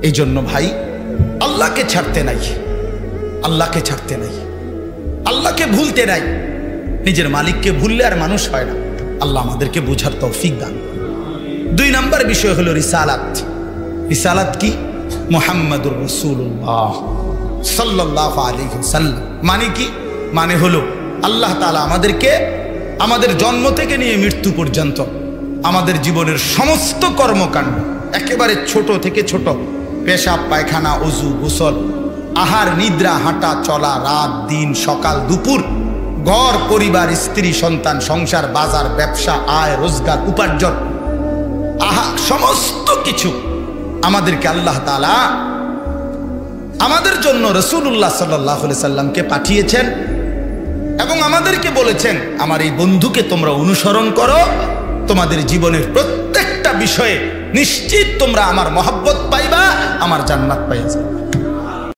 এই জন্য ভাই আল্লাহকে ছাড়তে নাই, আল্লাহকে ছাড়তে নাই, আল্লাহকে ভুলতে নাই। নিজের মালিককে ভুললে আর মানুষ হয় না। আল্লাহ আমাদেরকে বোঝার তৌফিক দান। 2 নম্বর বিষয় হলো রিসালাত। রিসালাত কি? মুহাম্মাদুর রাসূলুল্লাহ সাল্লাল্লাহু আলাইহি ওয়াসাল্লাম। মানে কি? মানে হলো আল্লাহ তাআলা আমাদেরকে আমাদের জন্ম থেকে নিয়ে মৃত্যু পর্যন্ত আমাদের জীবনের সমস্ত কর্মকাণ্ড, একেবারে ছোট থেকে ছোট, পেশাব পায়খানা, ওযু গোসল, আহার নিদ্রা, হাঁটা চলা, রাত দিন, সকাল দুপুর, ঘর পরিবার, স্ত্রী সন্তান, সংসার, বাজার, ব্যবসা, আয় রোজগার, উপার্জন, সমস্ত কিছু আমাদেরকে আল্লাহ তাআলা আমাদের জন্য রাসূলুল্লাহ সাল্লাল্লাহু আলাইহি সাল্লামকে পাঠিয়েছেন এবং আমাদেরকে বলেছেন, আমার এই বন্ধুকে তোমরা অনুসরণ করো, তোমাদের জীবনের প্রত্যেকটা বিষয়ে নিশ্চিত তোমরা আমার মহব্বত পাইবা, আমার জান্নাত পাইয়া যাবে।